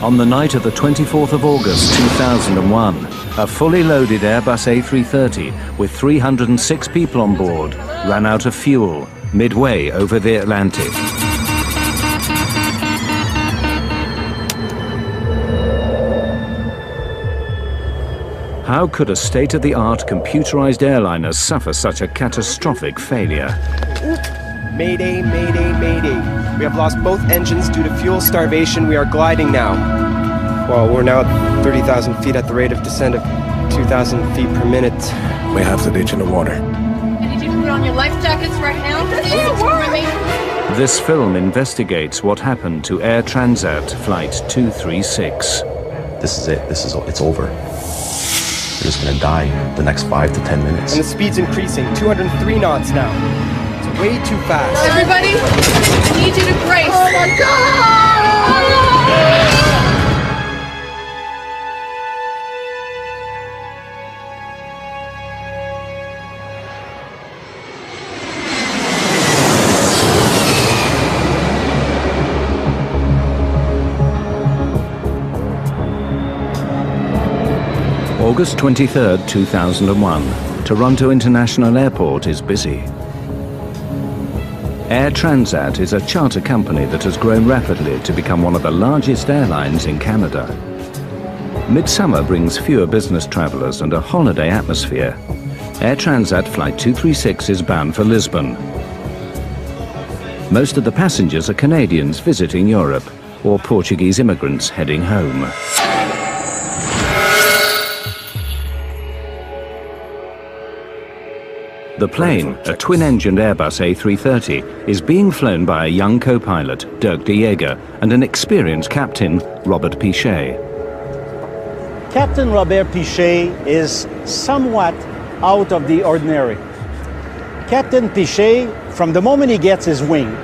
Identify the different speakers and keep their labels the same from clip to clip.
Speaker 1: On the night of the 24th of August 2001, a fully loaded Airbus A330 with 306 people on board ran out of fuel midway over the Atlantic. How could a state-of-the-art computerized airliner suffer such a catastrophic failure?
Speaker 2: Mayday, mayday, mayday. We have lost both engines due to fuel starvation. We are gliding now. Well, we're now at 30,000 feet at the rate of descent of 2,000 feet per minute.
Speaker 3: We have to ditch in the water.
Speaker 4: I need you to put on your life jackets right now.
Speaker 1: This film investigates what happened to Air Transat Flight 236.
Speaker 5: This is it. It's over. We're just going to die the next 5 to 10 minutes.
Speaker 2: And the speed's increasing. 203 knots now. It's way too fast.
Speaker 4: Everybody, I need you to brace. Oh my God!
Speaker 1: August 23rd, 2001. Toronto International Airport is busy. Air Transat is a charter company that has grown rapidly to become one of the largest airlines in Canada. Midsummer brings fewer business travelers and a holiday atmosphere. Air Transat Flight 236 is bound for Lisbon. Most of the passengers are Canadians visiting Europe or Portuguese immigrants heading home. The plane, a twin-engined Airbus A330, is being flown by a young co-pilot, Dirk de Jager, and an experienced captain, Robert Pichet.
Speaker 6: Captain Robert Pichet is somewhat out of the ordinary. Captain Pichet, from the moment he gets his wing,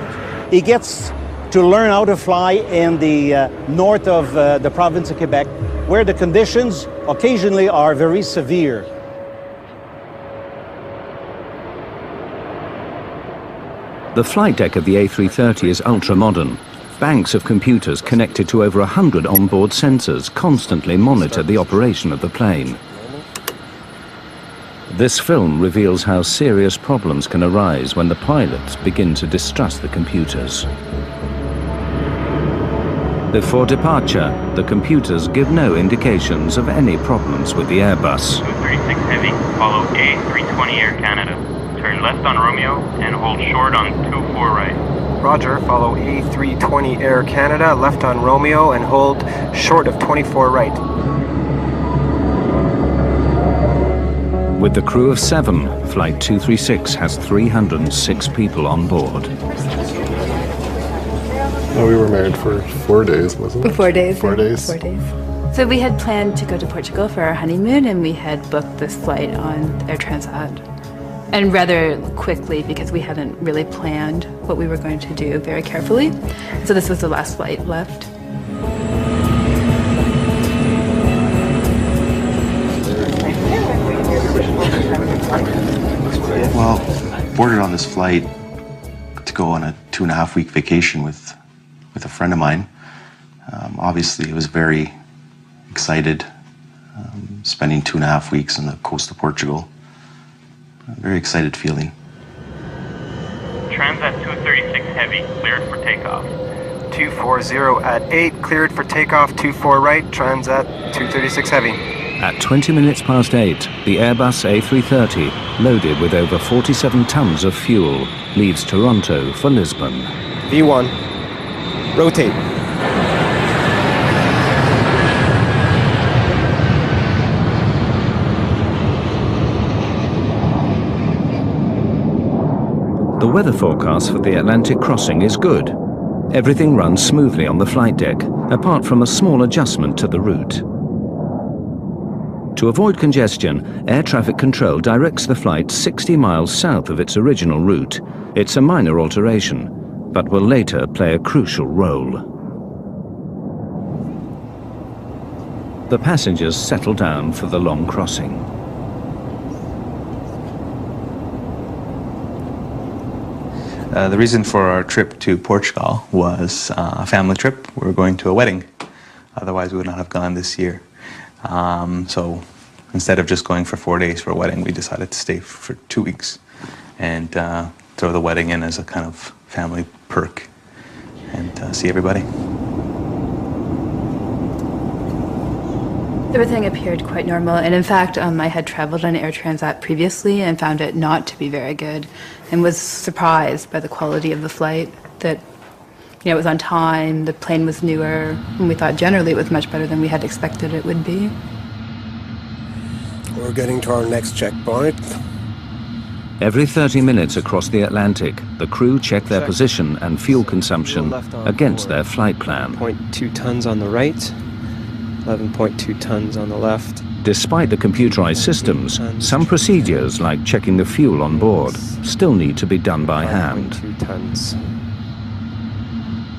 Speaker 6: he gets to learn how to fly in the north of the province of Quebec, where the conditions occasionally are very severe.
Speaker 1: The flight deck of the A330 is ultra-modern. Banks of computers connected to over 100 onboard sensors constantly monitor the operation of the plane. This film reveals how serious problems can arise when the pilots begin to distrust the computers. Before departure, the computers give no indications of any problems with the Airbus.
Speaker 7: 236 Heavy, follow A320 Air Canada. Turn left on Romeo and hold short on 24 right.
Speaker 2: Roger, follow A320 Air Canada, left on Romeo and hold short of 24 right.
Speaker 1: With the crew of 7, Flight 236 has 306 people on board.
Speaker 3: Well, we were married for 4 days, wasn't it?
Speaker 8: 4 days.
Speaker 3: 4 days.
Speaker 8: 4 days. So we had planned to go to Portugal for our honeymoon, and we had booked this flight on Air Transat. And rather quickly, because we hadn't really planned what we were going to do very carefully. So this was the last flight left.
Speaker 5: Well, boarded on this flight to go on a 2.5-week vacation with a friend of mine. Obviously, I was very excited, spending 2.5 weeks on the coast of Portugal. A very excited feeling.
Speaker 7: Transat 236 Heavy, cleared for takeoff.
Speaker 2: 240 at 8, cleared for takeoff, 24 right, Transat 236 Heavy.
Speaker 1: At 20 minutes past 8, the Airbus A330, loaded with over 47 tons of fuel, leaves Toronto for Lisbon.
Speaker 2: V1, rotate.
Speaker 1: The weather forecast for the Atlantic crossing is good. Everything runs smoothly on the flight deck, apart from a small adjustment to the route. To avoid congestion, air traffic control directs the flight 60 miles south of its original route. It's a minor alteration, but will later play a crucial role. The passengers settle down for the long crossing.
Speaker 9: The reason for our trip to Portugal was a family trip. We were going to a wedding. Otherwise, we would not have gone this year. So instead of just going for 4 days for a wedding, we decided to stay for 2 weeks and throw the wedding in as a kind of family perk and see everybody.
Speaker 8: Everything appeared quite normal, and in fact, I had traveled on Air Transat previously and found it not to be very good, and was surprised by the quality of the flight. That, you know, it was on time, the plane was newer, and we thought generally it was much better than we had expected it would be.
Speaker 10: We're getting to our next checkpoint.
Speaker 1: Every 30 minutes across the Atlantic, the crew check their position and fuel consumption against their flight plan.
Speaker 2: 0.2 tons on the right. 11.2 tons on the left.
Speaker 1: Despite the computerized systems, some procedures, like checking the fuel on board, still need to be done by hand.
Speaker 2: 5.2 tons.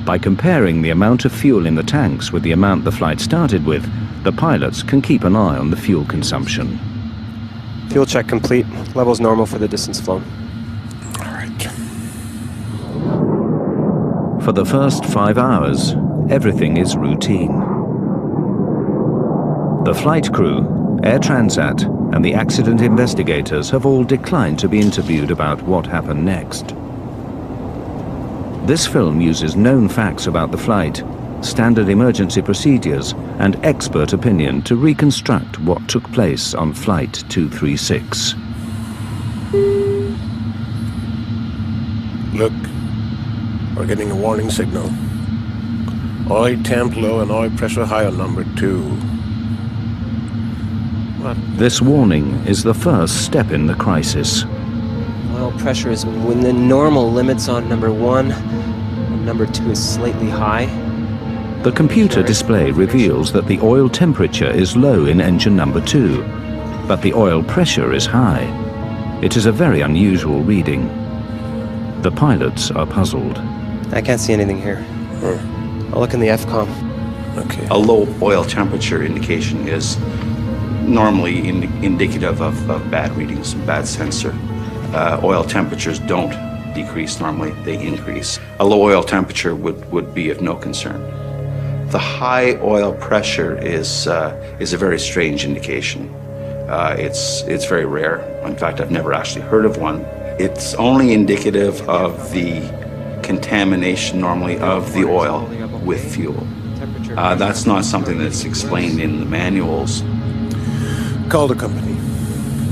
Speaker 1: By comparing the amount of fuel in the tanks with the amount the flight started with, the pilots can keep an eye on the fuel consumption.
Speaker 2: Fuel check complete. Levels normal for the distance flown.
Speaker 10: All right.
Speaker 1: For the first 5 hours, everything is routine. The flight crew, Air Transat, and the accident investigators have all declined to be interviewed about what happened next. This film uses known facts about the flight, standard emergency procedures, and expert opinion to reconstruct what took place on Flight 236.
Speaker 10: Look, we're getting a warning signal. Oil temp low and oil pressure high on number 2.
Speaker 1: This warning is the first step in the crisis.
Speaker 2: Oil pressure is within normal limits on number 1. And number 2 is slightly high.
Speaker 1: The computer display reveals that the oil temperature is low in engine number 2, but the oil pressure is high. It is a very unusual reading. The pilots are puzzled.
Speaker 2: I can't see anything here. I'll look in the FCOM.
Speaker 10: Okay.
Speaker 11: A low oil temperature indication is normally indicative of bad readings, bad sensor. Oil temperatures don't decrease normally, they increase. A low oil temperature would be of no concern. The high oil pressure is a very strange indication. It's very rare. In fact, I've never actually heard of one. It's only indicative of the contamination normally of the oil with fuel. That's not something that's explained in the manuals.
Speaker 10: Call the company.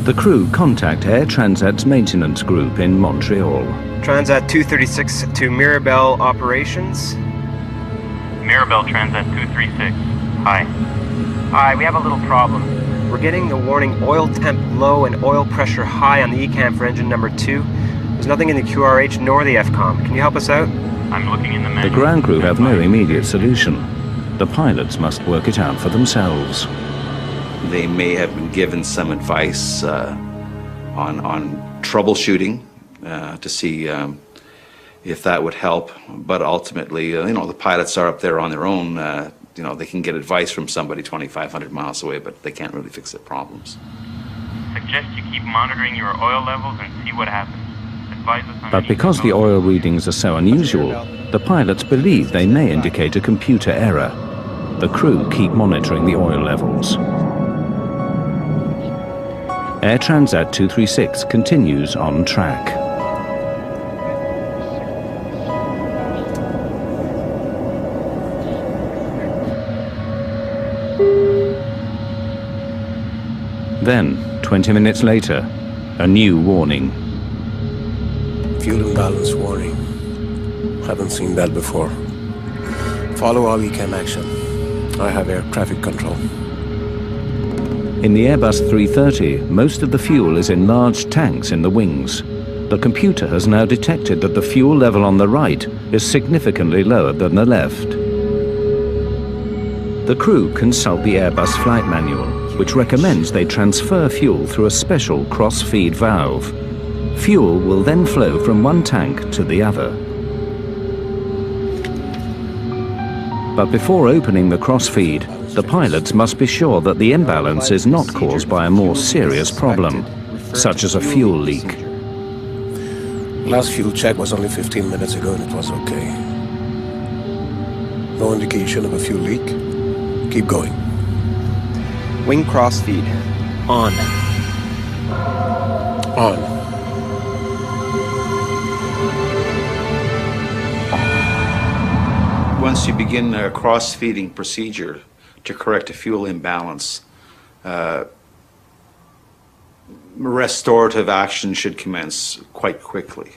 Speaker 1: The crew contact Air Transat's maintenance group in Montreal.
Speaker 2: Transat 236 to Mirabel Operations.
Speaker 7: Mirabel Transat 236. Hi.
Speaker 2: Hi, we have a little problem. We're getting the warning oil temp low and oil pressure high on the ECAM for engine number 2. There's nothing in the QRH nor the FCOM. Can you help us out?
Speaker 7: I'm looking in the manual.
Speaker 1: The ground crew have no immediate solution. The pilots must work it out for themselves.
Speaker 11: They may have been given some advice on troubleshooting to see if that would help. But ultimately, the pilots are up there on their own. They can get advice from somebody 2,500 miles away, but they can't really fix their problems.
Speaker 7: Suggest you keep monitoring your oil levels and see what happens. Advise us on
Speaker 1: But because the oil readings are so unusual, the pilots believe they may indicate a computer error. The crew keep monitoring the oil levels. Air Transat 236 continues on track. Then, 20 minutes later, a new warning.
Speaker 10: Fuel imbalance warning. Haven't seen that before. Follow all ECAM action. I have air traffic control.
Speaker 1: In the Airbus 330, most of the fuel is in large tanks in the wings. The computer has now detected that the fuel level on the right is significantly lower than the left. The crew consult the Airbus flight manual, which recommends they transfer fuel through a special cross-feed valve. Fuel will then flow from one tank to the other. But before opening the cross-feed, the pilots must be sure that the imbalance is not caused by a more serious problem, such as a fuel leak.
Speaker 10: Last fuel check was only 15 minutes ago and it was okay. No indication of a fuel leak. Keep going.
Speaker 2: Wing crossfeed. On.
Speaker 10: On.
Speaker 11: Once you begin a cross-feeding procedure to correct a fuel imbalance, restorative action should commence quite quickly.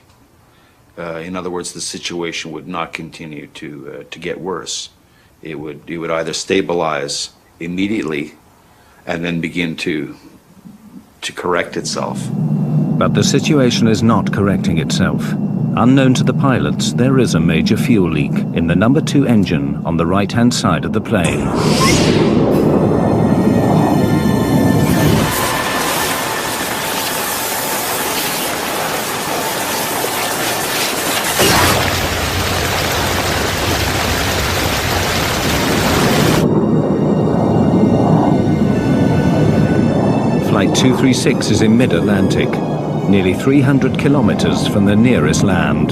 Speaker 11: In other words, the situation would not continue to get worse. It would either stabilize immediately and then begin to correct itself.
Speaker 1: But the situation is not correcting itself. Unknown to the pilots, there is a major fuel leak in the number 2 engine on the right-hand side of the plane. Flight 236 is in mid-Atlantic, nearly 300 kilometers from the nearest land.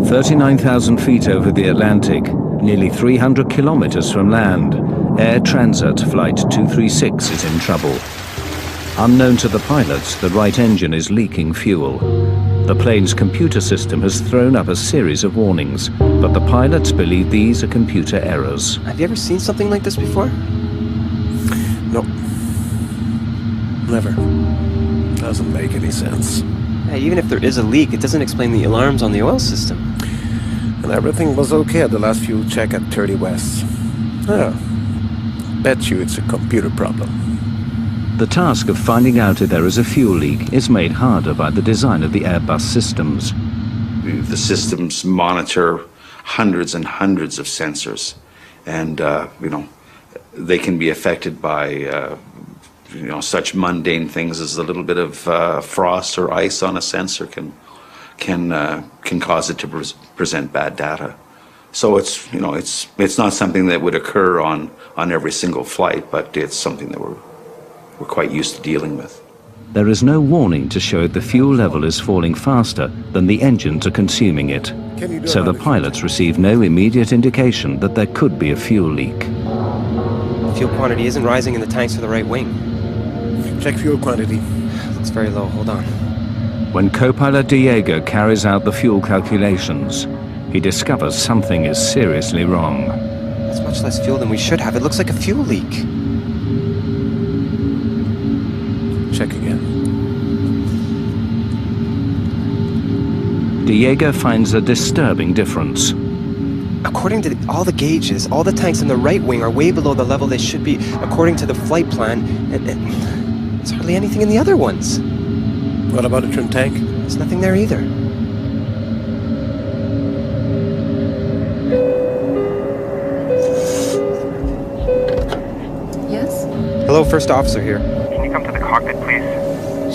Speaker 1: "39,000 feet over the Atlantic, nearly 300 kilometers from land, Air Transat Flight 236 is in trouble. Unknown to the pilots, the right engine is leaking fuel. The plane's computer system has thrown up a series of warnings, but the pilots believe these are computer errors."
Speaker 2: Have you ever seen something like this before?
Speaker 10: No. Never. Doesn't make any sense.
Speaker 2: Yeah, even if there is a leak, it doesn't explain the alarms on the oil system.
Speaker 10: And everything was okay at the last fuel check at 30 West. Oh. Bet you it's a computer problem.
Speaker 1: The task of finding out if there is a fuel leak is made harder by the design of the Airbus systems.
Speaker 11: The systems monitor hundreds and hundreds of sensors, and they can be affected by such mundane things as a little bit of frost or ice on a sensor can cause it to present bad data. So it's not something that would occur on every single flight, but it's something that we're quite used to dealing with.
Speaker 1: There is no warning to show if the fuel level is falling faster than the engines are consuming it. So the pilots receive no immediate indication that there could be a fuel leak.
Speaker 2: Fuel quantity isn't rising in the tanks for the right wing.
Speaker 10: Check fuel quantity.
Speaker 2: Looks very low, hold on.
Speaker 1: When co-pilot Diego carries out the fuel calculations, he discovers something is seriously wrong.
Speaker 2: That's much less fuel than we should have. It looks like a fuel leak.
Speaker 10: Check again.
Speaker 1: Diego finds a disturbing difference.
Speaker 2: According to all the gauges, all the tanks in the right wing are way below the level they should be according to the flight plan, and there's hardly anything in the other ones.
Speaker 10: What about the trim tank?
Speaker 2: There's nothing there either.
Speaker 4: Yes?
Speaker 2: Hello, first officer here.
Speaker 7: Can you come to the cockpit, please?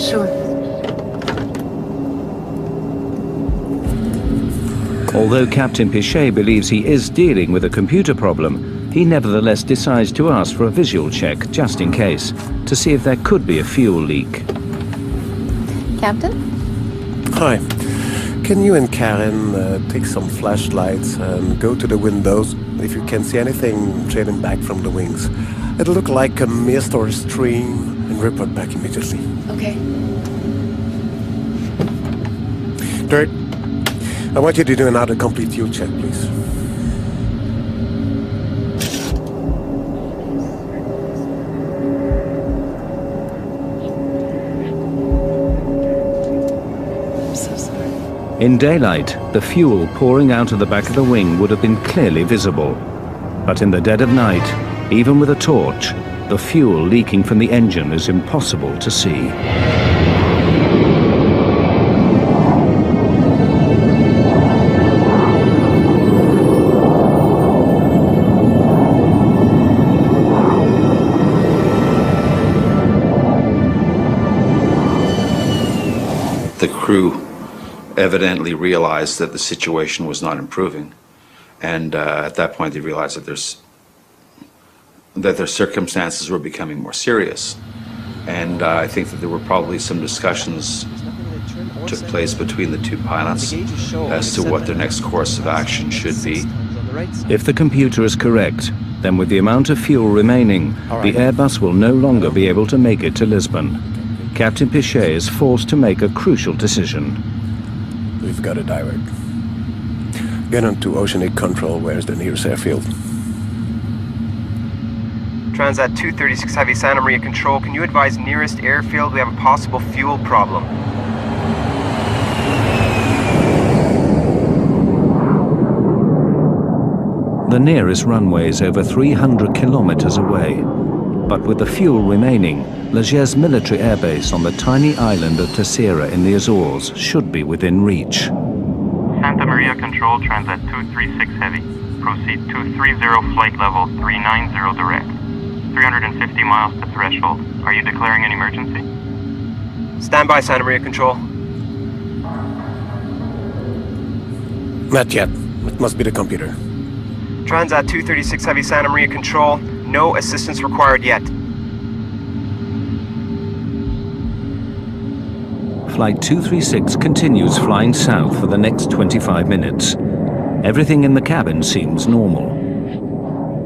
Speaker 4: Sure.
Speaker 1: Although Captain Pichet believes he is dealing with a computer problem, he nevertheless decides to ask for a visual check, just in case, to see if there could be a fuel leak.
Speaker 4: Captain?
Speaker 10: Hi. Can you and Karen take some flashlights and go to the windows if you can see anything trailing back from the wings? It'll look like a mist or a stream, and report back immediately.
Speaker 4: Okay.
Speaker 10: Dirk, I want you to do another complete fuel check, please.
Speaker 4: I'm so sorry.
Speaker 1: In daylight, the fuel pouring out of the back of the wing would have been clearly visible. But in the dead of night, even with a torch, the fuel leaking from the engine is impossible to see.
Speaker 11: The crew evidently realized that the situation was not improving, and at that point they realized that their circumstances were becoming more serious. And I think that there were probably some discussions took place between the two pilots as to what their next course of action should be.
Speaker 1: If the computer is correct, then with the amount of fuel remaining, the Airbus will no longer be able to make it to Lisbon. Captain Pichet is forced to make a crucial decision.
Speaker 10: We've got to divert. Get on to Oceanic Control. Where's the nearest airfield?
Speaker 2: Transat 236 Heavy, Santa Maria Control. Can you advise nearest airfield? We have a possible fuel problem.
Speaker 1: The nearest runway is over 300 kilometers away. But with the fuel remaining, Legez military airbase on the tiny island of Terceira in the Azores should be within reach.
Speaker 7: Santa Maria Control, Transat 236 Heavy. Proceed 230 flight level 390 direct. 350 miles to threshold. Are you declaring an emergency?
Speaker 2: Stand by, Santa Maria Control.
Speaker 10: Not yet. It must be the computer.
Speaker 2: Transat 236 Heavy, Santa Maria Control. No assistance required yet.
Speaker 1: Flight 236 continues flying south for the next 25 minutes. Everything in the cabin seems normal.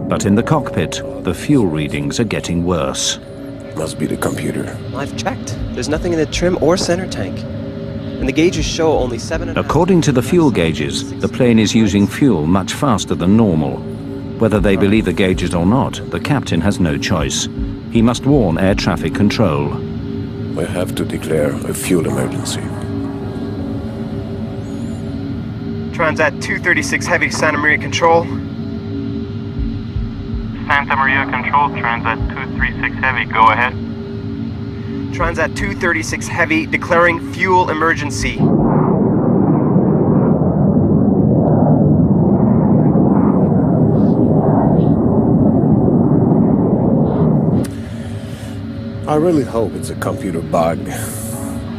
Speaker 1: But in the cockpit, the fuel readings are getting worse.
Speaker 10: Must be the computer.
Speaker 2: I've checked. There's nothing in the trim or center tank. And the gauges show only 7.5.
Speaker 1: According to the fuel gauges, the plane is using fuel much faster than normal. Whether they believe the gauges or not, the captain has no choice. He must warn air traffic control.
Speaker 10: We have to declare a fuel emergency.
Speaker 2: Transat 236 Heavy, Santa Maria Control.
Speaker 7: Santa Maria Control, Transat 236 Heavy, go ahead.
Speaker 2: Transat 236 Heavy, declaring fuel emergency.
Speaker 10: I really hope it's a computer bug.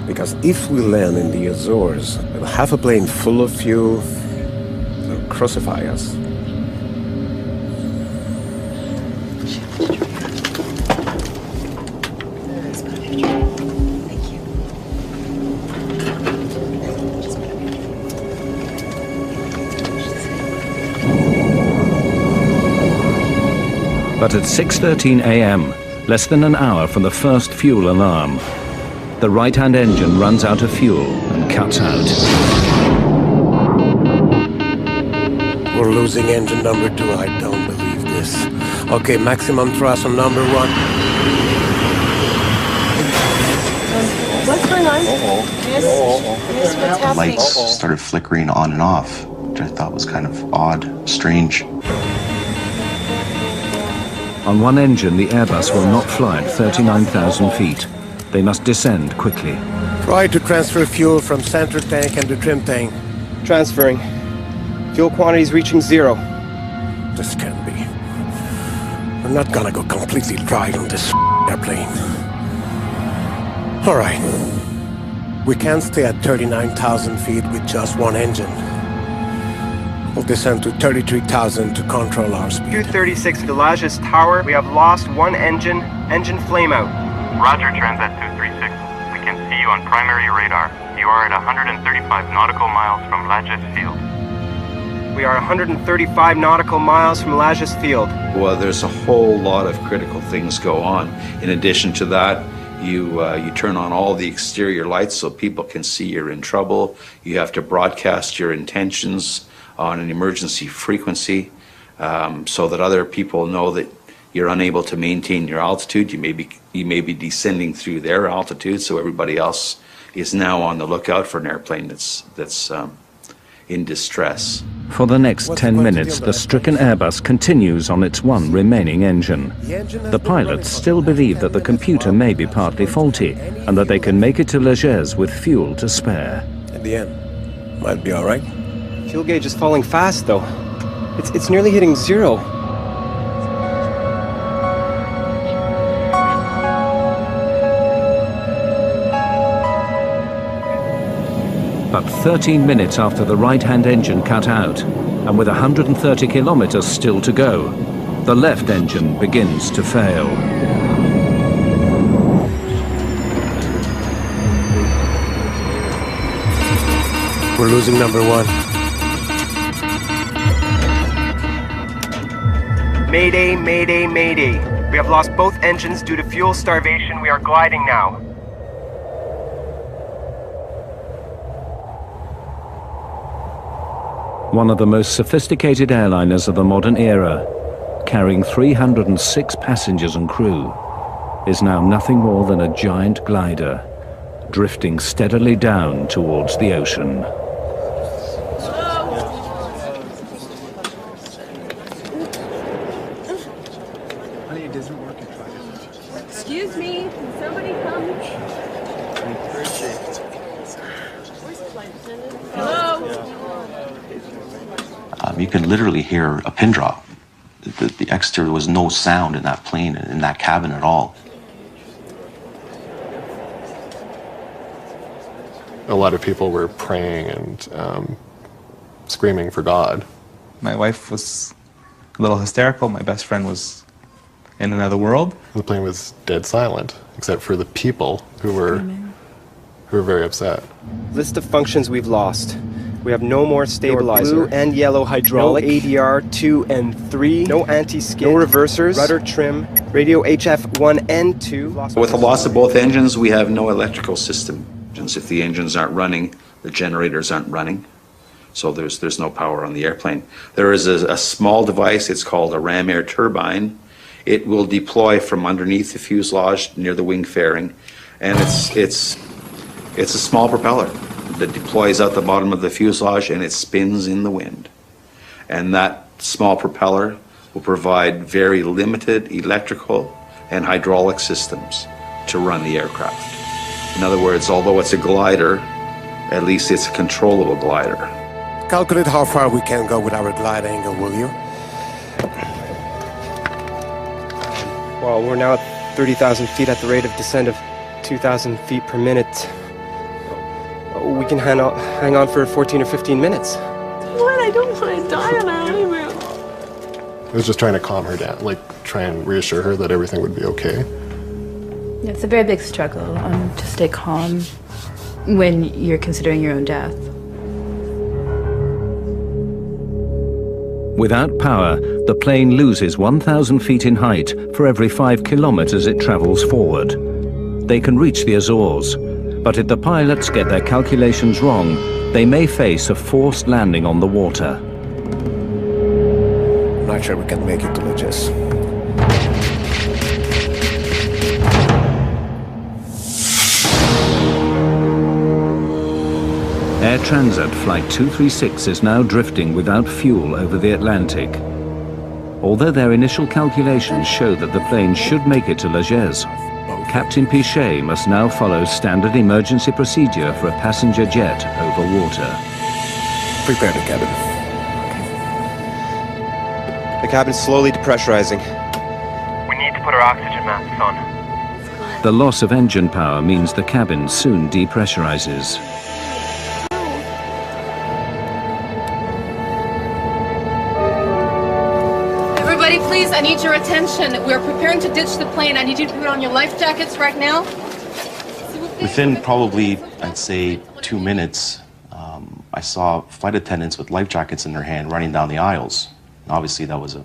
Speaker 10: Because if we land in the Azores, with half a plane full of fuel, they'll crucify us.
Speaker 1: But at 6:13 a.m., less than an hour from the first fuel alarm, the right-hand engine runs out of fuel and cuts out.
Speaker 10: We're losing engine number 2. I don't believe this. Okay, maximum thrust on number 1.
Speaker 4: What's going on? Miss, what's
Speaker 5: The
Speaker 4: happening?
Speaker 5: lights started flickering on and off, which I thought was kind of odd, strange.
Speaker 1: On one engine, the Airbus will not fly at 39,000 feet. They must descend quickly.
Speaker 10: Try to transfer fuel from center tank and the trim tank.
Speaker 2: Transferring. Fuel quantities reaching 0.
Speaker 10: This can't be. We're not gonna go completely dry on this airplane. All right. We can't stay at 39,000 feet with just one engine. We'll descend to 33,000 to control our speed.
Speaker 2: 236 Villages Tower. We have lost one engine. Engine flame out.
Speaker 7: Roger, Transat 236. We can see you on primary radar. You are at 135 nautical miles from Lajes Field.
Speaker 2: We are 135 nautical miles from Lajes Field.
Speaker 11: Well, there's a whole lot of critical things go on. In addition to that, you turn on all the exterior lights so people can see you're in trouble. You have to broadcast your intentions on an emergency frequency so that other people know that you're unable to maintain your altitude. You may be descending through their altitude, so everybody else is now on the lookout for an airplane that's in distress.
Speaker 1: For the next 10 minutes, the stricken Airbus continues on its one remaining engine. The pilots still believe that the computer may be partly faulty and that they can make it to Legez with fuel to spare.
Speaker 10: At the end, might be all right.
Speaker 2: Fuel gauge is falling fast, though. It's nearly hitting 0.
Speaker 1: But 13 minutes after the right-hand engine cut out, and with 130 kilometers still to go, the left engine begins to fail.
Speaker 10: We're losing number one.
Speaker 2: Mayday, mayday, mayday. We have lost both engines due to fuel starvation. We are gliding now.
Speaker 1: One of the most sophisticated airliners of the modern era, carrying 306 passengers and crew, is now nothing more than a giant glider, drifting steadily down towards the ocean.
Speaker 4: Excuse me, can somebody come? Hello?
Speaker 5: You could literally hear a pin drop. The exterior, there was no sound in that plane, in that cabin at all.
Speaker 3: A lot of people were praying and screaming for God.
Speaker 9: My wife was a little hysterical. My best friend was in another world.
Speaker 3: The plane was dead silent, except for the people who were very upset.
Speaker 2: List of functions we've lost. We have no more stabilizer. Blue and yellow hydraulic. No ADR 2 and 3. No anti-skid. No reversers. Rudder trim. Radio HF 1 and 2.
Speaker 11: With the loss of both engines, we have no electrical system. If the engines aren't running, the generators aren't running. So there's no power on the airplane. There is a small device, it's called a ram air turbine. It will deploy from underneath the fuselage near the wing fairing, and it's a small propeller that deploys out the bottom of the fuselage and it spins in the wind. And that small propeller will provide very limited electrical and hydraulic systems to run the aircraft. In other words, although it's a glider, at least it's a controllable glider.
Speaker 10: Calculate how far we can go with our glide angle, will you?
Speaker 2: Well, we're now at 30,000 feet at the rate of descent of 2,000 feet per minute. We can hang on for 14 or 15 minutes.
Speaker 4: What? I don't want to die on our honeymoon.
Speaker 3: I was just trying to calm her down, like try and reassure her that everything would be okay.
Speaker 8: Yeah, it's a very big struggle to stay calm when you're considering your own death.
Speaker 1: Without power, the plane loses 1,000 feet in height for every 5 kilometers it travels forward. They can reach the Azores, but if the pilots get their calculations wrong, they may face a forced landing on the water.
Speaker 10: Not sure we can make it to Leges.
Speaker 1: Air Transat Flight 236 is now drifting without fuel over the Atlantic. Although their initial calculations show that the plane should make it to Leges, Captain Pichet must now follow standard emergency procedure for a passenger jet over water.
Speaker 10: Prepare the cabin.
Speaker 2: The cabin's slowly depressurizing.
Speaker 7: We need to put our oxygen masks on.
Speaker 1: The loss of engine power means the cabin soon depressurizes.
Speaker 4: Everybody, please, I need your attention. We're preparing to ditch the plane. I need you to put on your life jackets right now.
Speaker 5: Within probably, I'd say, 2 minutes, I saw flight attendants with life jackets in their hand running down the aisles. And obviously, that was a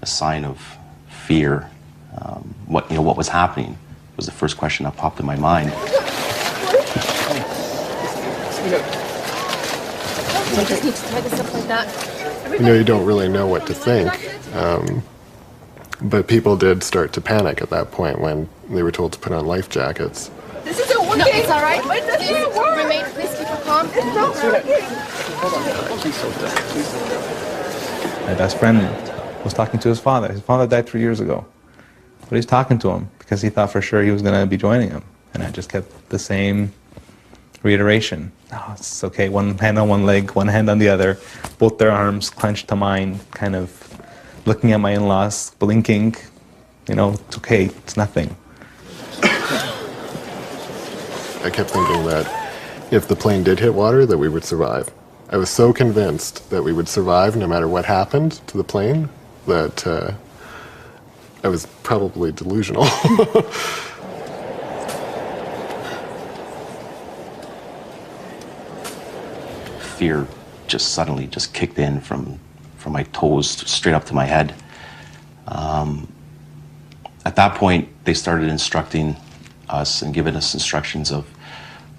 Speaker 5: sign of fear. What was happening was the first question that popped in my mind.
Speaker 4: We just need to tie this up like that.
Speaker 3: You don't really know what to think. But people did start to panic at that point when they were told to put on life jackets.
Speaker 4: This isn't working. No, it's all right. Please keep her calm.
Speaker 9: My best friend was talking to his father. His father died 3 years ago. But he's talking to him because he thought for sure he was going to be joining him. And I just kept the same reiteration. Oh, it's okay, one hand on one leg, one hand on the other, both their arms clenched to mine, kind of looking at my in-laws, blinking. It's okay, it's nothing.
Speaker 3: I kept thinking that if the plane did hit water, that we would survive. I was so convinced that we would survive no matter what happened to the plane that I was probably delusional.
Speaker 5: fear just suddenly just kicked in from my toes straight up to my head. At that point, they started instructing us and giving us instructions of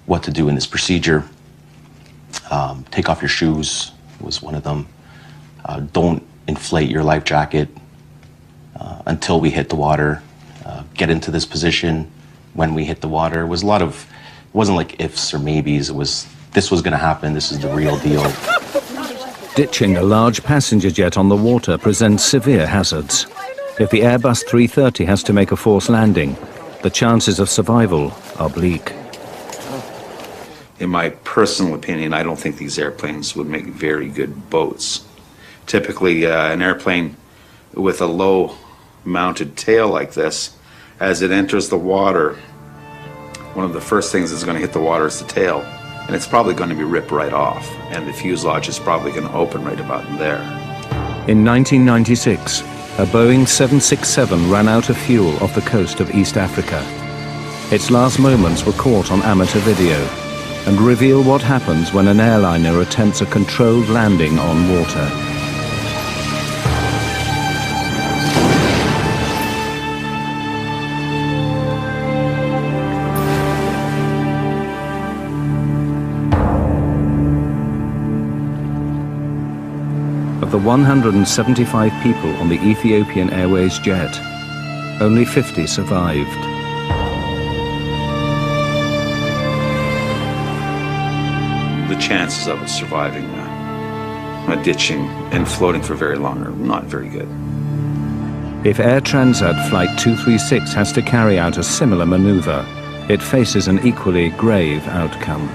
Speaker 5: what to do in this procedure. Take off your shoes was one of them. Don't inflate your life jacket until we hit the water. Get into this position when we hit the water. It was a lot of, it wasn't like ifs or maybes. It was, this was going to happen. This is the real deal.
Speaker 1: Ditching a large passenger jet on the water presents severe hazards. If the Airbus 330 has to make a forced landing, the chances of survival are bleak.
Speaker 11: In my personal opinion, I don't think these airplanes would make very good boats. Typically, an airplane with a low mounted tail like this, as it enters the water, one of the first things that's going to hit the water is the tail, and it's probably going to be ripped right off, and the fuselage is probably going to open right about there.
Speaker 1: In 1996, a Boeing 767 ran out of fuel off the coast of East Africa. Its last moments were caught on amateur video and reveal what happens when an airliner attempts a controlled landing on water. Of the 175 people on the Ethiopian Airways jet, only 50 survived.
Speaker 11: The chances of it surviving a ditching and floating for very long are not very good.
Speaker 1: If Air Transat Flight 236 has to carry out a similar maneuver, it faces an equally grave outcome.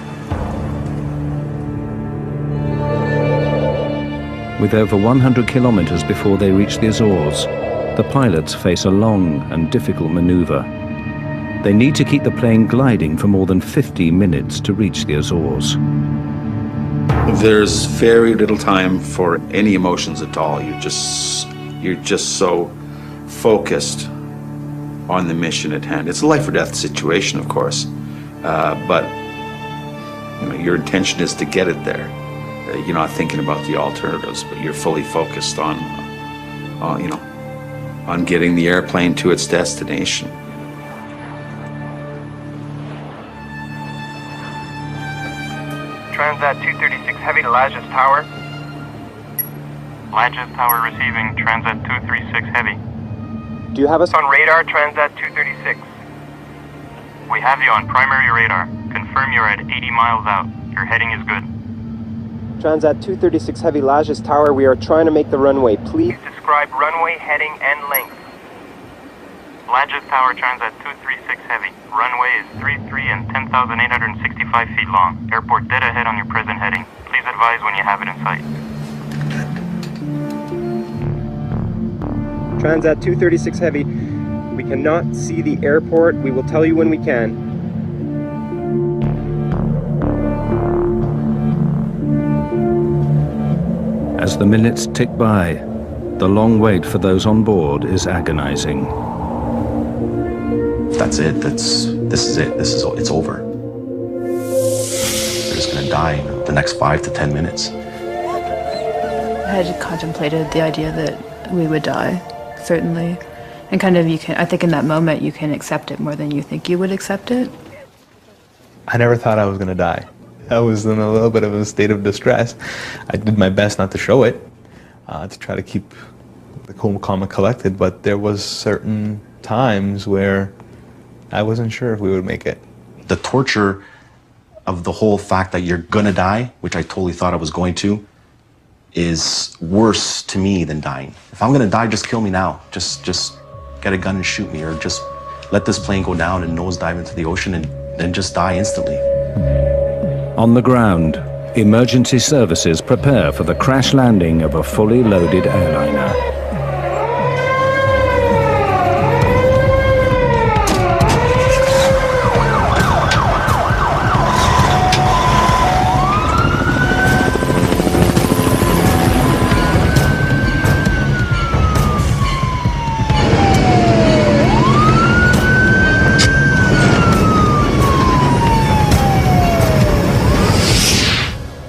Speaker 1: With over 100 kilometers before they reach the Azores, the pilots face a long and difficult maneuver. They need to keep the plane gliding for more than 50 minutes to reach the Azores.
Speaker 11: There's very little time for any emotions at all. You're just so focused on the mission at hand. It's a life or death situation, of course, but you know, your intention is to get it there. You're not thinking about the alternatives, but you're fully focused on getting the airplane to its destination.
Speaker 7: Transat 236 Heavy to Lajes Tower. Lajes Tower receiving Transat 236 Heavy.
Speaker 2: Do you have us
Speaker 7: On radar, Transat 236. We have you on primary radar. Confirm you're at 80 miles out. Your heading is good.
Speaker 2: Transat 236 Heavy Lajes Tower, we are trying to make the runway. Please
Speaker 7: Describe runway, heading, and length. Lajes Tower, Transat 236 Heavy. Runway is 33 and 10,865 feet long. Airport dead ahead on your present heading. Please advise when you have it in sight.
Speaker 2: Transat 236 Heavy, we cannot see the airport. We will tell you when we can.
Speaker 1: As the minutes tick by, the long wait for those on board is agonizing.
Speaker 5: That's it. This is it. It's over. They're just going to die in the next 5 to 10 minutes.
Speaker 8: I had contemplated the idea that we would die, certainly. And kind of I think in that moment you can accept it more than you think you would accept it.
Speaker 9: I never thought I was going to die. I was in a little bit of a state of distress. I did my best not to show it, to try to keep the cool, calm, and collected, but there was certain times where I wasn't sure if we would make it.
Speaker 5: The torture of the whole fact that you're gonna die, which I totally thought I was going to, is worse to me than dying. If I'm gonna die, just kill me now. Just get a gun and shoot me, or just let this plane go down and nosedive into the ocean and then just die instantly.
Speaker 1: On the ground, emergency services prepare for the crash landing of a fully loaded airliner.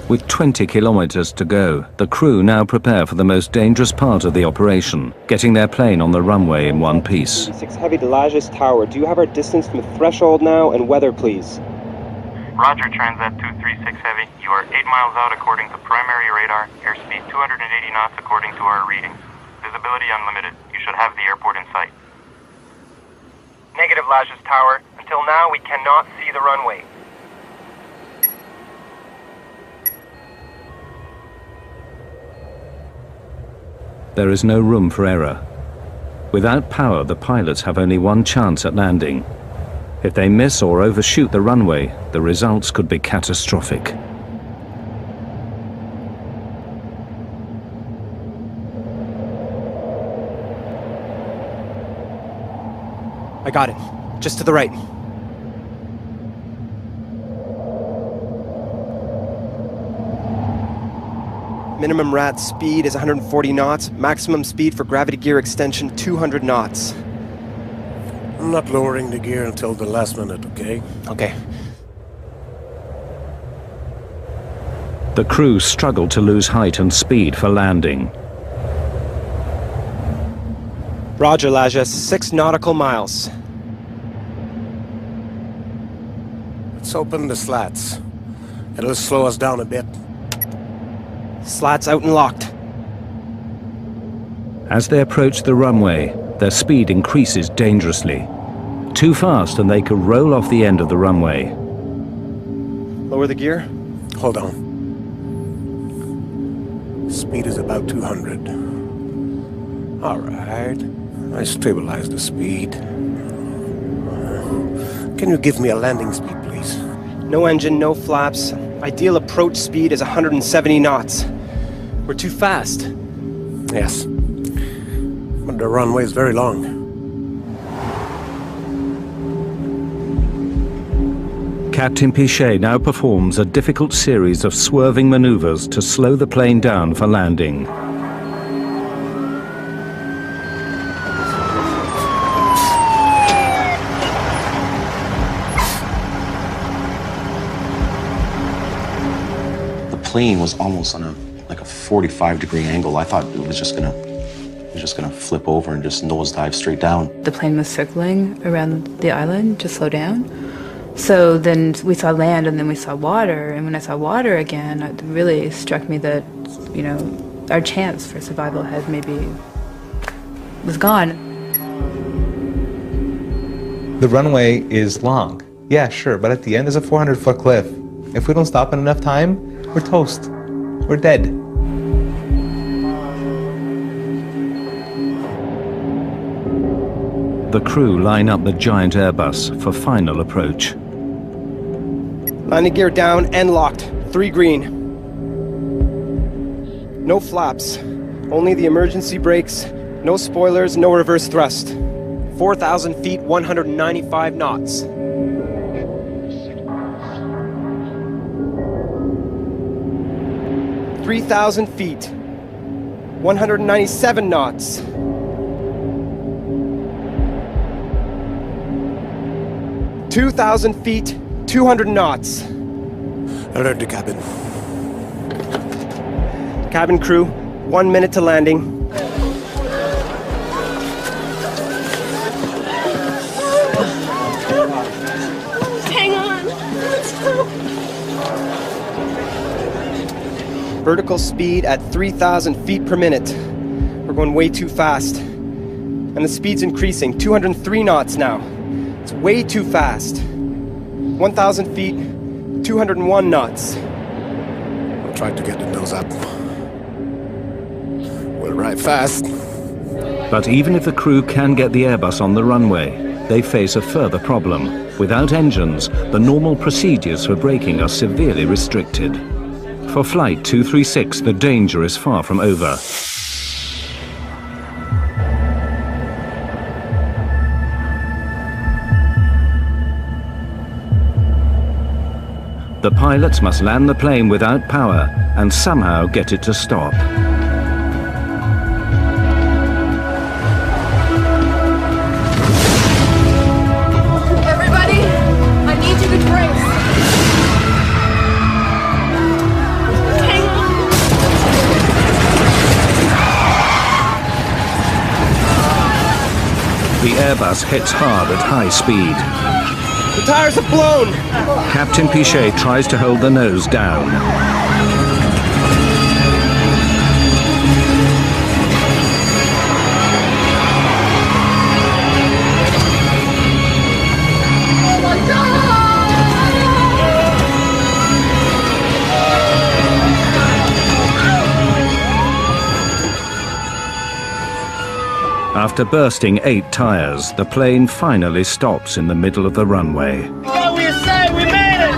Speaker 1: With 20 kilometers to go, the crew now prepare for the most dangerous part of the operation, getting their plane on the runway in one piece.
Speaker 2: 6 Heavy to Lajes Tower. Do you have our distance from the threshold now and weather, please?
Speaker 7: Roger, Transat 236 Heavy. You are 8 miles out according to primary radar. Airspeed 280 knots according to our readings. Visibility unlimited. You should have the airport in sight.
Speaker 2: Negative, Lajes Tower. Until now, we cannot see the runway.
Speaker 1: There is no room for error. Without power, the pilots have only one chance at landing. If they miss or overshoot the runway, the results could be catastrophic.
Speaker 2: I got it. Just to the right. Minimum RAT speed is 140 knots. Maximum speed for gravity gear extension 200 knots.
Speaker 10: I'm not lowering the gear until the last minute, okay?
Speaker 2: Okay.
Speaker 1: The crew struggle to lose height and speed for landing.
Speaker 2: Roger, Lajes. 6 nautical miles.
Speaker 10: Let's open the slats. It'll slow us down a bit.
Speaker 2: Slats out and locked.
Speaker 1: As they approach the runway, their speed increases dangerously. Too fast and they could roll off the end of the runway.
Speaker 2: Lower the gear.
Speaker 10: Hold on. Speed is about 200. All right. I stabilize the speed. Can you give me a landing speed, please?
Speaker 2: No engine, no flaps. Ideal approach speed is 170 knots. We're too fast.
Speaker 10: Yes. But the runway is very long.
Speaker 1: Captain Pichet now performs a difficult series of swerving maneuvers to slow the plane down for landing.
Speaker 5: The plane was almost on a 45-degree angle. I thought it was just gonna flip over and just nosedive straight down.
Speaker 8: The plane was circling around the island to slow down. So then we saw land and then we saw water. And when I saw water again, it really struck me that, you know, our chance for survival had maybe was gone.
Speaker 9: The runway is long. Yeah, sure, but at the end there's a 400-foot cliff. If we don't stop in enough time, we're toast. We're dead.
Speaker 1: The crew line up the giant Airbus for final approach.
Speaker 2: Landing gear down and locked. 3 green. No flaps. Only the emergency brakes. No spoilers, no reverse thrust. 4,000 feet, 195 knots. "3,000 feet, 197 knots. "2,000 feet, 200 knots.
Speaker 10: Alert the cabin.
Speaker 2: Cabin crew, 1 minute to landing.
Speaker 4: Hang on. Let's go.
Speaker 2: Vertical speed at 3,000 feet per minute. We're going way too fast. And the speed's increasing, 203 knots now. It's way too fast. 1,000 feet, 201 knots.
Speaker 10: I'll try to get the nose up. We'll ride fast.
Speaker 1: But even if the crew can get the Airbus on the runway, they face a further problem. Without engines, the normal procedures for braking are severely restricted. For Flight 236, the danger is far from over. The pilots must land the plane without power and somehow get it to stop.
Speaker 4: Everybody, I need you to brace.
Speaker 1: the Airbus hits hard at high speed.
Speaker 2: The tires have blown!
Speaker 1: Captain Pichet tries to hold the nose down. After bursting 8 tires, the plane finally stops in the middle of the runway.
Speaker 12: What we say, we made it!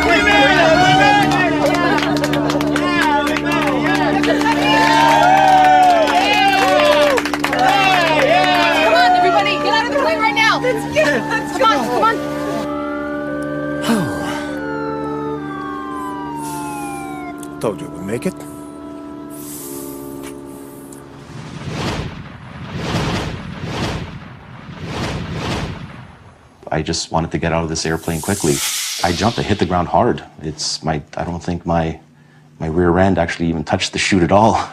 Speaker 12: We made it! We made it! Yeah, we made it! Yeah!
Speaker 4: Come on, everybody, get out of the plane right now! Let's get it! Come on!
Speaker 10: Told you we'd make it.
Speaker 5: I just wanted to get out of this airplane quickly. I jumped, I hit the ground hard. I don't think my rear end actually even touched the chute at all.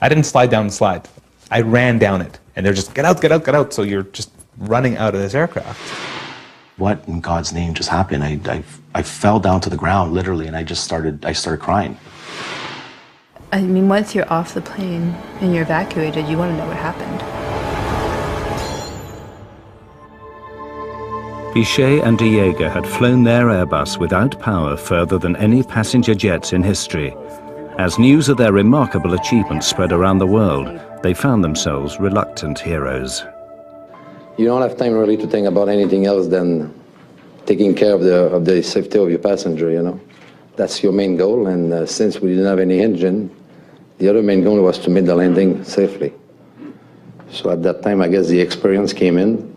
Speaker 9: I didn't slide down the slide. I ran down it. And they're just, get out, get out, get out. So you're just running out of this aircraft.
Speaker 5: What in God's name just happened? I fell down to the ground, literally, and I started crying.
Speaker 8: I mean, once you're off the plane and you're evacuated, you want to know what happened.
Speaker 1: Pichet and de Jager had flown their Airbus without power further than any passenger jets in history. As news of their remarkable achievements spread around the world, they found themselves reluctant heroes.
Speaker 13: You don't have time really to think about anything else than taking care of the safety of your passenger, you know. That's your main goal, and since we didn't have any engine, the other main goal was to make the landing safely. So at that time, I guess the experience came in,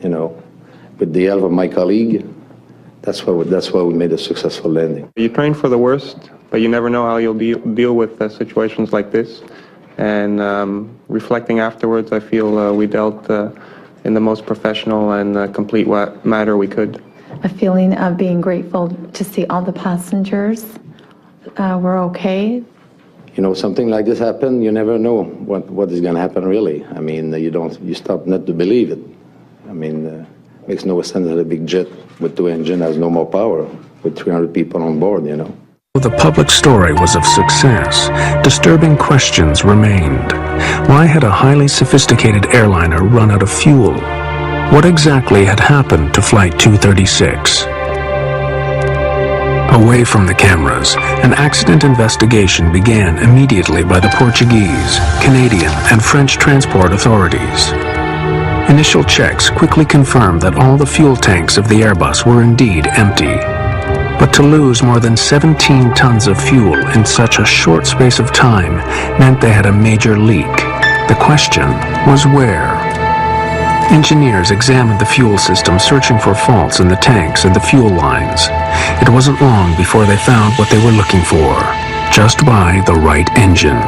Speaker 13: you know, with the help of my colleague. That's why we made a successful landing.
Speaker 14: You train for the worst, but you never know how you'll deal with situations like this. And reflecting afterwards, I feel we dealt in the most professional and complete manner we could.
Speaker 15: A feeling of being grateful to see all the passengers were okay.
Speaker 13: You know, something like this happen, you never know what is going to happen really. I mean, you start not to believe it. I mean, makes no sense that a big jet with 2 engines has no more power with 300 people on board, you know.
Speaker 16: The public story was of success. Disturbing questions remained. Why had a highly sophisticated airliner run out of fuel? What exactly had happened to Flight 236? Away from the cameras, an accident investigation began immediately by the Portuguese, Canadian, and French transport authorities. Initial checks quickly confirmed that all the fuel tanks of the Airbus were indeed empty. But to lose more than 17 tons of fuel in such a short space of time meant they had a major leak. The question was where? Engineers examined the fuel system, searching for faults in the tanks and the fuel lines. It wasn't long before they found what they were looking for. Just buy the right engine.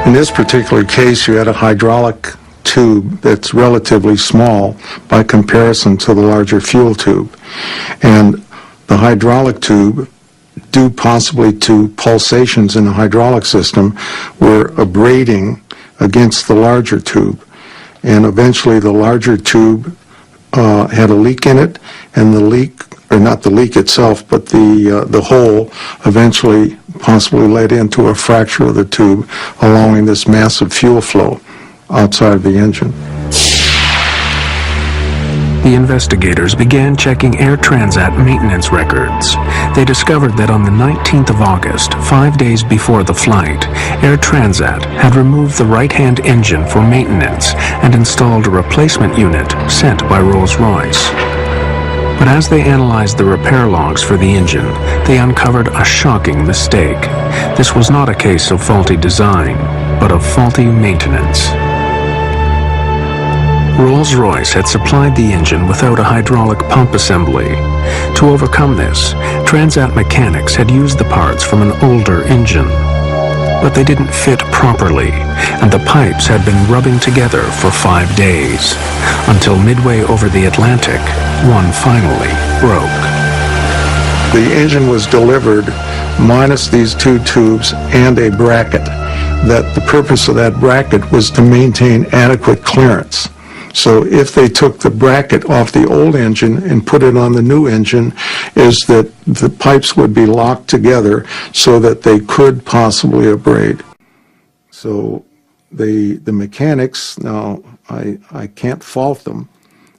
Speaker 17: In this particular case, you had a hydraulic tube that's relatively small by comparison to the larger fuel tube. And the hydraulic tube, due possibly to pulsations in the hydraulic system, were abrading against the larger tube. And eventually the larger tube had a leak in it, and the leak, or not the leak itself, but the hole eventually possibly led into a fracture of the tube, allowing this massive fuel flow outside of the engine.
Speaker 16: The investigators began checking Air Transat maintenance records. They discovered that on the 19th of August, 5 days before the flight, Air Transat had removed the right-hand engine for maintenance and installed a replacement unit sent by Rolls-Royce. But as they analyzed the repair logs for the engine, they uncovered a shocking mistake. This was not a case of faulty design, but of faulty maintenance. Rolls-Royce had supplied the engine without a hydraulic pump assembly. To overcome this, Transat mechanics had used the parts from an older engine. But they didn't fit properly, and the pipes had been rubbing together for 5 days, until midway over the Atlantic, one finally broke.
Speaker 17: The engine was delivered minus these 2 tubes and a bracket. That the purpose of that bracket was to maintain adequate clearance. So if they took the bracket off the old engine and put it on the new engine, is that the pipes would be locked together so that they could possibly abrade. So the mechanics, now I can't fault them,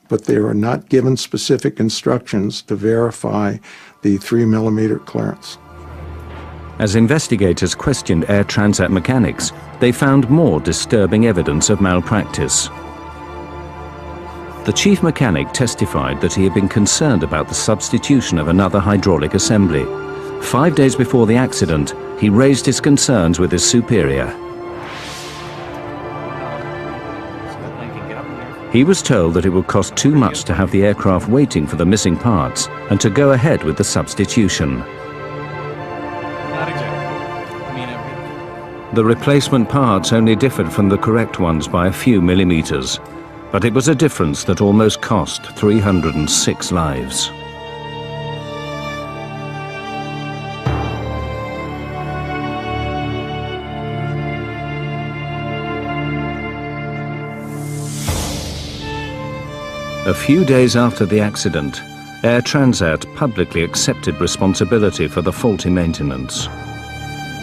Speaker 17: but they are not given specific instructions to verify the 3mm clearance.
Speaker 1: As investigators questioned Air Transat mechanics, they found more disturbing evidence of malpractice. The chief mechanic testified that he had been concerned about the substitution of another hydraulic assembly. 5 days before the accident, he raised his concerns with his superior. He was told that it would cost too much to have the aircraft waiting for the missing parts and to go ahead with the substitution. The replacement parts only differed from the correct ones by a few millimeters, but it was a difference that almost cost 306 lives. A few days after the accident, Air Transat publicly accepted responsibility for the faulty maintenance.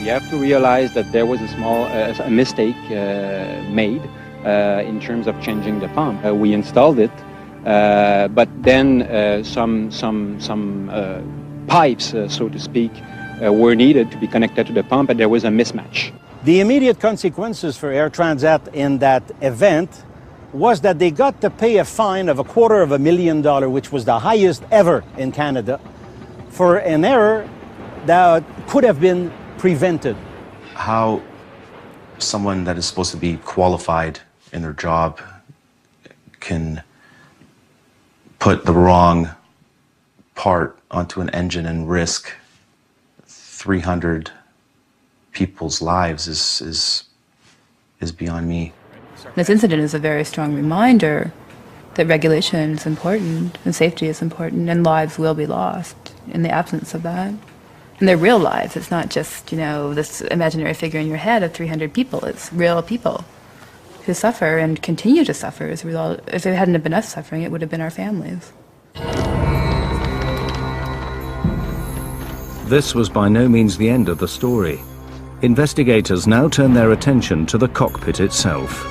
Speaker 18: We have to realize that there was a mistake made in terms of changing the pump. We installed it, but then some pipes, so to speak, were needed to be connected to the pump, and there was a mismatch.
Speaker 6: The immediate consequences for Air Transat in that event was that they got to pay a fine of $250,000, which was the highest ever in Canada, for an error that could have been prevented.
Speaker 5: How someone that is supposed to be qualified in their job can put the wrong part onto an engine and risk 300 people's lives is beyond me.
Speaker 8: This incident is a very strong reminder that regulation is important and safety is important, and lives will be lost in the absence of that. And they're real lives. It's not just, this imaginary figure in your head of 300 people. It's real people who suffer and continue to suffer as a result. If it hadn't been us suffering, it would have been our families.
Speaker 1: This was by no means the end of the story. Investigators now turn their attention to the cockpit itself.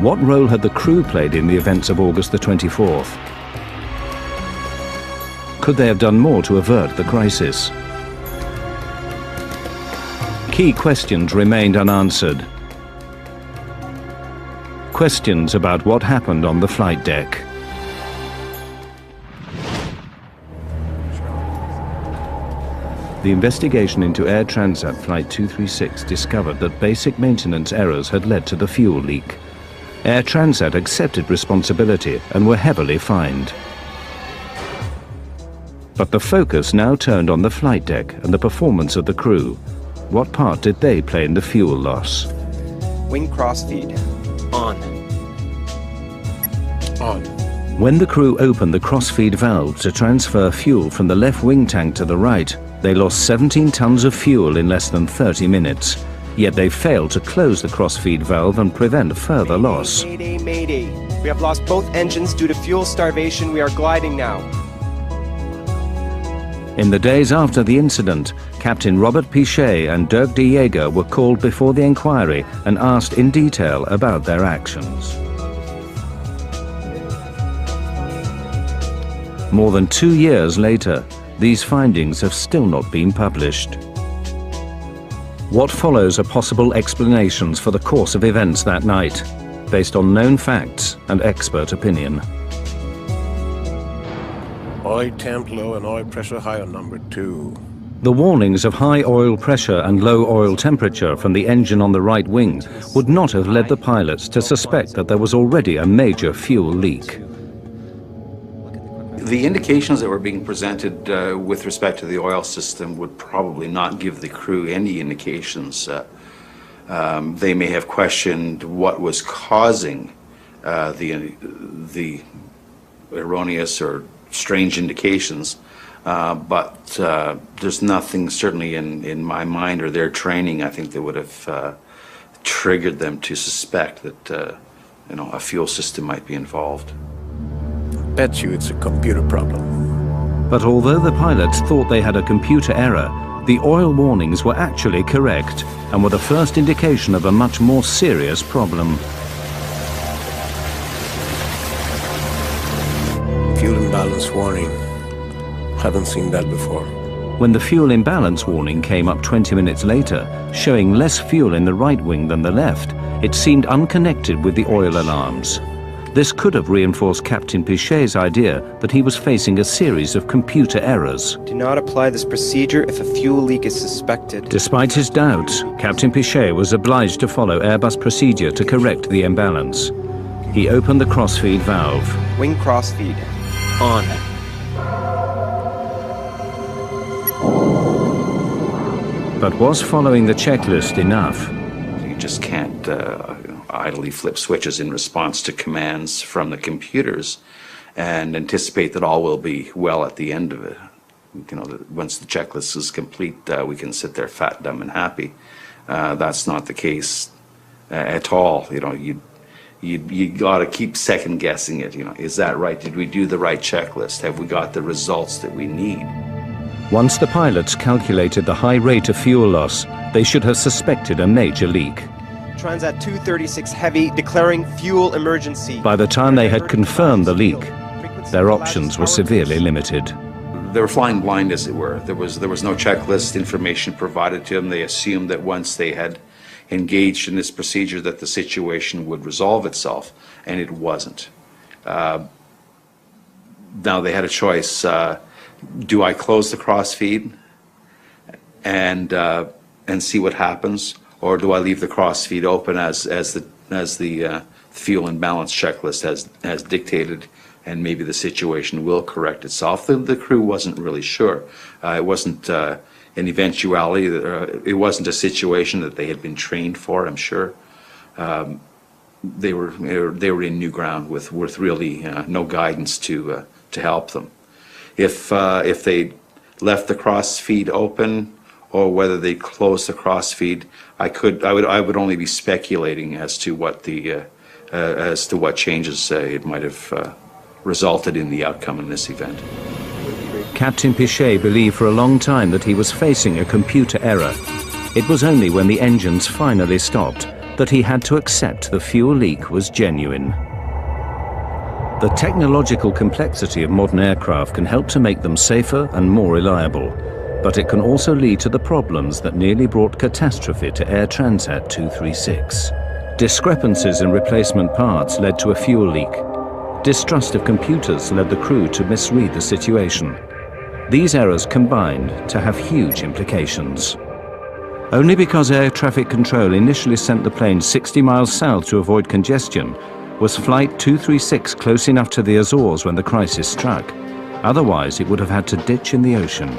Speaker 1: What role had the crew played in the events of August the 24th? Could they have done more to avert the crisis? Key questions remained unanswered. Questions about what happened on the flight deck. The investigation into Air Transat Flight 236 discovered that basic maintenance errors had led to the fuel leak. Air Transat accepted responsibility and were heavily fined. But the focus now turned on the flight deck and the performance of the crew. What part did they play in the fuel loss?
Speaker 2: Wing crossfeed. On. On.
Speaker 1: When the crew opened the crossfeed valve to transfer fuel from the left wing tank to the right, they lost 17 tons of fuel in less than 30 minutes. Yet they failed to close the crossfeed valve and prevent further loss.
Speaker 2: Mayday, mayday. We have lost both engines due to fuel starvation. We are gliding now.
Speaker 1: In the days after the incident, Captain Robert Pichet and Dirk de Jager were called before the inquiry and asked in detail about their actions. More than 2 years later, these findings have still not been published. What follows are possible explanations for the course of events that night, based on known facts and expert opinion.
Speaker 10: Oil temp low and oil pressure high on number 2.
Speaker 1: The warnings of high oil pressure and low oil temperature from the engine on the right wing would not have led the pilots to suspect that there was already a major fuel leak.
Speaker 11: The indications that were being presented with respect to the oil system would probably not give the crew any indications. They may have questioned what was causing the erroneous or strange indications, but there's nothing certainly in my mind or their training I think that would have triggered them to suspect that a fuel system might be involved.
Speaker 10: Bet you it's a computer problem.
Speaker 1: But although the pilots thought they had a computer error, the oil warnings were actually correct and were the first indication of a much more serious problem.
Speaker 10: Fuel imbalance warning. Haven't seen that before.
Speaker 1: When the fuel imbalance warning came up 20 minutes later, showing less fuel in the right wing than the left, it seemed unconnected with the oil alarms. This could have reinforced Captain Pichet's idea that he was facing a series of computer errors.
Speaker 2: Do not apply this procedure if a fuel leak is suspected.
Speaker 1: Despite his doubts, Captain Pichet was obliged to follow Airbus procedure to correct the imbalance. He opened the crossfeed valve.
Speaker 2: Wing crossfeed. On.
Speaker 1: But was following the checklist enough?
Speaker 11: You just can't idly flip switches in response to commands from the computers and anticipate that all will be well at the end of it. Once the checklist is complete, we can sit there fat, dumb, and happy. That's not the case at all. You got to keep second guessing it. Is that right? Did we do the right checklist? Have we got the results that we need?
Speaker 1: Once the pilots calculated the high rate of fuel loss, they should have suspected a major leak.
Speaker 2: Transat 236 Heavy declaring fuel emergency.
Speaker 1: By the time they had confirmed the leak, their options were severely limited.
Speaker 11: They were flying blind, as it were. There was no checklist information provided to them. They assumed that once they had engaged in this procedure that the situation would resolve itself, and it wasn't. Now they had a choice. Do I close the crossfeed and see what happens, or do I leave the crossfeed open as the fuel imbalance checklist has dictated, and maybe the situation will correct itself? The crew wasn't really sure. It wasn't an eventuality. It wasn't a situation that they had been trained for, I'm sure. They were in new ground with really no guidance to help them. If they left the crossfeed open, or whether they closed the crossfeed, I would only be speculating as to what changes it might have resulted in the outcome in this event.
Speaker 1: Captain Pichet believed for a long time that he was facing a computer error. It was only when the engines finally stopped that he had to accept the fuel leak was genuine. The technological complexity of modern aircraft can help to make them safer and more reliable, but it can also lead to the problems that nearly brought catastrophe to Air Transat 236. Discrepancies in replacement parts led to a fuel leak. Distrust of computers led the crew to misread the situation. These errors combined to have huge implications. Only because air traffic control initially sent the plane 60 miles south to avoid congestion was Flight 236 close enough to the Azores when the crisis struck. Otherwise, it would have had to ditch in the ocean.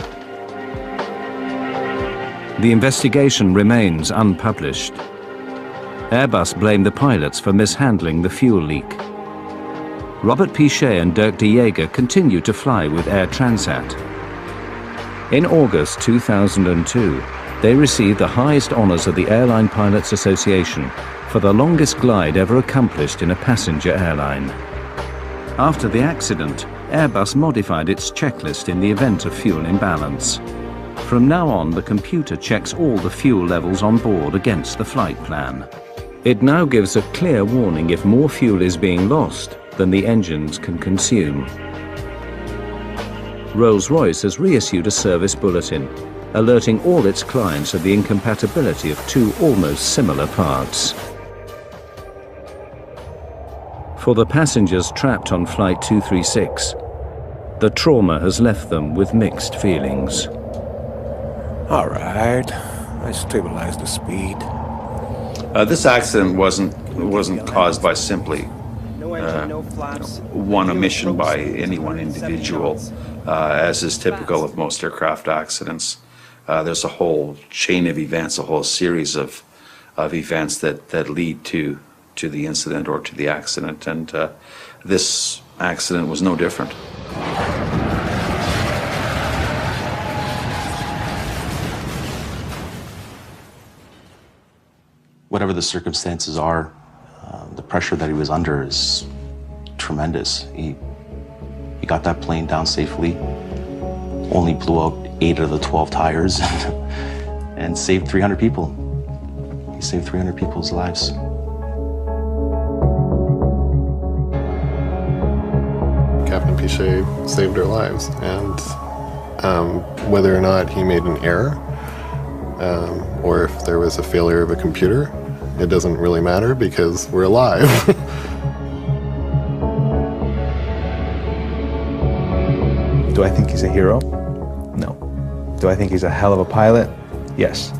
Speaker 1: The investigation remains unpublished. Airbus blamed the pilots for mishandling the fuel leak. Robert Pichet and Dirk de Jager continued to fly with Air Transat. In August 2002, they received the highest honors of the Airline Pilots Association for the longest glide ever accomplished in a passenger airline. After the accident, Airbus modified its checklist in the event of fuel imbalance. From now on, the computer checks all the fuel levels on board against the flight plan. It now gives a clear warning if more fuel is being lost than the engines can consume. Rolls-Royce has reissued a service bulletin, alerting all its clients of the incompatibility of two almost similar parts. For the passengers trapped on Flight 236, the trauma has left them with mixed feelings.
Speaker 10: All right, I stabilized the speed.
Speaker 11: This accident wasn't caused by simply one omission by any one individual, as is typical of most aircraft accidents. There's a whole chain of events, a whole series of events that lead to the incident or to the accident, and this accident was no different.
Speaker 5: whatever the circumstances are, the pressure that he was under is tremendous. He got that plane down safely, only blew out 8 of the 12 tires, and saved 300 people. He saved 300 people's lives.
Speaker 3: Captain Pichet saved our lives, and whether or not he made an error, or if there was a failure of a computer, it doesn't really matter because we're alive.
Speaker 9: Do I think he's a hero? No. Do I think he's a hell of a pilot? Yes.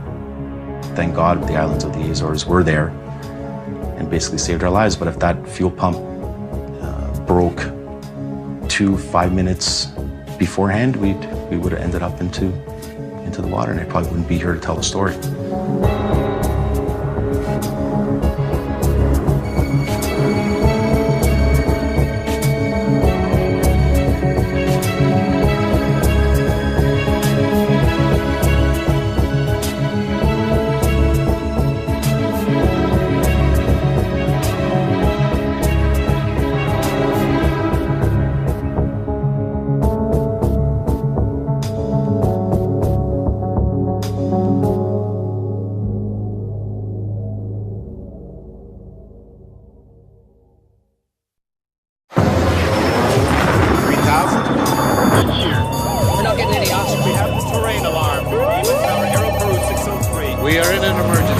Speaker 5: Thank God the islands of the Azores were there and basically saved our lives. But if that fuel pump broke 5 minutes beforehand, we would have ended up into the water, and I probably wouldn't be here to tell the story.
Speaker 12: We are in an emergency.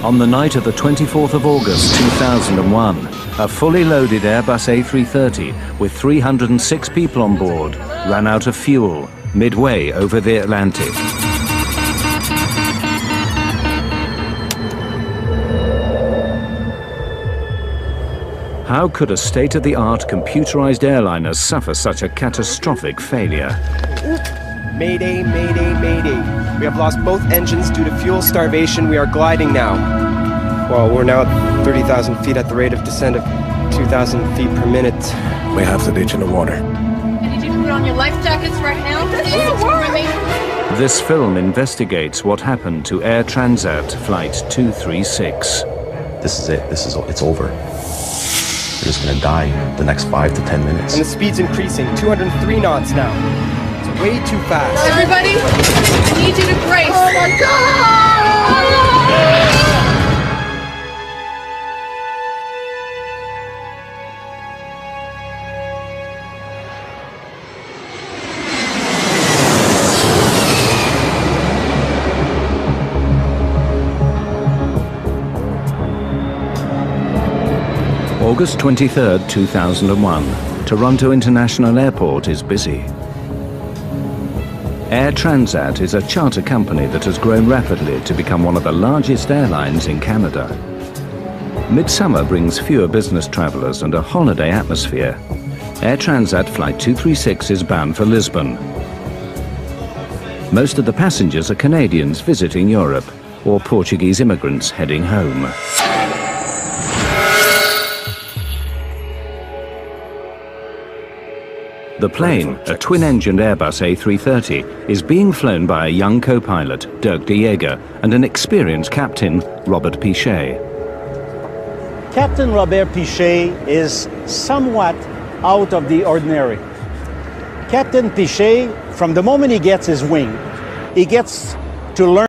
Speaker 1: On the night of the 24th of August 2001, a fully loaded Airbus A330 with 306 people on board ran out of fuel midway over the Atlantic. How could a state-of-the-art computerized airliner suffer such a catastrophic failure?
Speaker 2: Mayday, mayday, mayday. We have lost both engines due to fuel starvation. We are gliding now. Well, we're now at 30,000 feet at the rate of descent of 2,000 feet per minute.
Speaker 10: We have to ditch in the water.
Speaker 4: I need you to put on your life jackets right now.
Speaker 1: This film investigates what happened to Air Transat Flight 236.
Speaker 5: This is it. It's over. You're just gonna die the next 5 to 10 minutes.
Speaker 2: And the speed's increasing, 203 knots now. It's way too fast.
Speaker 4: Everybody, I need you to brace. Oh my God!
Speaker 1: August 23rd, 2001. Toronto International Airport is busy. Air Transat is a charter company that has grown rapidly to become one of the largest airlines in Canada. Midsummer brings fewer business travelers and a holiday atmosphere. Air Transat Flight 236 is bound for Lisbon. Most of the passengers are Canadians visiting Europe or Portuguese immigrants heading home. The plane, a twin-engined Airbus A330, is being flown by a young co-pilot, Dirk de Jager, and an experienced captain, Robert Pichet.
Speaker 6: Captain Robert Pichet is somewhat out of the ordinary. Captain Pichet, from the moment he gets his wing, he gets to learn